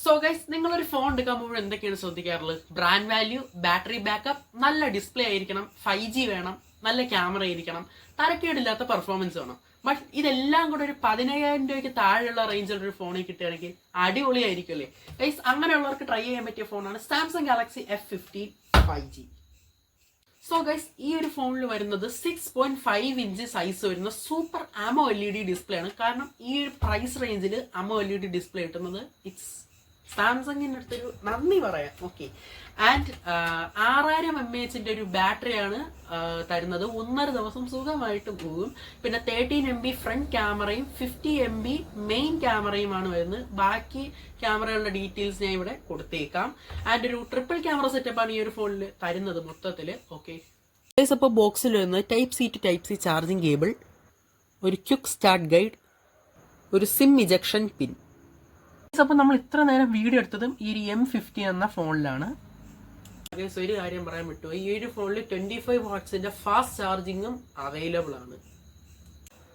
So guys, നിങ്ങളൊരു phone എടുക്കാൻ പോകുമ്പോൾ എന്തൊക്കെയാണ് ശ്രദ്ധിക്കാറുള്ളത്? ബ്രാൻഡ് വാല്യൂ, ബാറ്ററി ബാക്കപ്പ്, നല്ല ഡിസ്പ്ലേ ആയിരിക്കണം, 5G വേണം, നല്ല ക്യാമറ ആയിരിക്കണം, തരക്കേടില്ലാത്ത പെർഫോമൻസ് വേണം. ബട്ട് ഇതെല്ലാം കൂടെ ഒരു 15,000 രൂപയ്ക്ക് താഴെയുള്ള റേഞ്ചിലുള്ള ഒരു ഫോണിൽ കിട്ടുകയാണെങ്കിൽ അടിപൊളിയായിരിക്കും അല്ലേ ഗൈസ്? അങ്ങനെയുള്ളവർക്ക് ട്രൈ ചെയ്യാൻ പറ്റിയ ഫോണാണ് Samsung Galaxy F15 5G. So guys, ഈ ഒരു ഫോണിൽ വരുന്നത് 6.5 ഇഞ്ച് സൈസ് വരുന്ന സൂപ്പർ AMOLED ഡിസ്പ്ലേ ആണ്. കാരണം ഈ ഒരു പ്രൈസ് റേഞ്ചിൽ AMOLED ഡിസ്പ്ലേ കിട്ടുന്നത് ഇറ്റ്സ് സാംസങ്ങിൻ്റെ അടുത്തൊരു നന്ദി പറയാം. ഓക്കെ, ആൻഡ് 6000 mAh ഒരു ബാറ്ററിയാണ് തരുന്നത്. 1.5 ദിവസം സുഖമായിട്ട് പോകും. പിന്നെ 13 MB ഫ്രണ്ട് ക്യാമറയും 50 MB മെയിൻ ക്യാമറയുമാണ് വരുന്നത്. ബാക്കി ക്യാമറകളുടെ ഡീറ്റെയിൽസ് ഞാൻ ഇവിടെ കൊടുത്തേക്കാം. ആൻഡ് ഒരു ട്രിപ്പിൾ ക്യാമറ സെറ്റപ്പാണ് ഈ ഒരു ഫോണിൽ തരുന്നത് മൊത്തത്തിൽ. ഓക്കെ, അപ്പോൾ ബോക്സിൽ വരുന്നത് Type-C to Type-C charging cable, ഒരു ക്വിക്ക് സ്റ്റാർട്ട് ഗൈഡ്, ഒരു സിം ഇജക്ഷൻ പിൻ. അപ്പോൾ നമ്മൾ ഇത്ര നേരം വീഡിയോ എടുത്തതും ഈ ഒരു M50 എന്ന ഫോണിലാണ്. ഒരു കാര്യം പറയാൻ പറ്റുമോ, ഈ ഒരു ഫോണിൽ 25 വാട്ട്സിന്റെ ഫാസ്റ്റ് ചാർജിങ്ങും അവൈലബിൾ ആണ്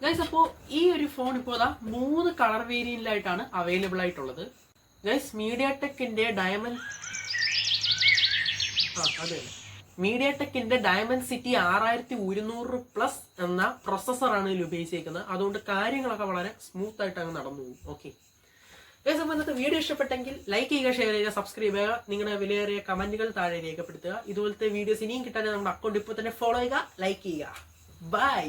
ഗൈസ്. അപ്പോൾ ഈ ഒരു ഫോൺ ഇപ്പോൾ 3 കളർ വേരിയന്റിലായിട്ടാണ് അവൈലബിൾ ആയിട്ടുള്ളത് ഗൈസ്. മീഡിയാടെക്കിന്റെ ഡയമൻസിറ്റി 6200+ എന്ന പ്രൊസസ്സറാണ് ഇതിൽ ഉപയോഗിച്ചിരിക്കുന്നത്. അതുകൊണ്ട് കാര്യങ്ങളൊക്കെ വളരെ സ്മൂത്ത് ആയിട്ട് അങ്ങ് നടന്നു പോകും. ഓക്കെ ഗൈസ്, അപ്പോൾ ഇന്നത്തെ വീഡിയോ ഇഷ്ടപ്പെട്ടെങ്കിൽ ലൈക്ക് ചെയ്യുക, ഷെയർ ചെയ്യുക, സബ്സ്ക്രൈബ് ചെയ്യുക, നിങ്ങളുടെ വിലയേറിയ കമന്റുകൾ താഴെ രേഖപ്പെടുത്തുക. ഇതുപോലത്തെ വീഡിയോസ് ഇനിയും കിട്ടാൻ നമ്മുടെ അക്കൗണ്ട് ഇപ്പോൾ തന്നെ ഫോളോ ചെയ്യുക, ലൈക്ക് ചെയ്യുക. ബൈ.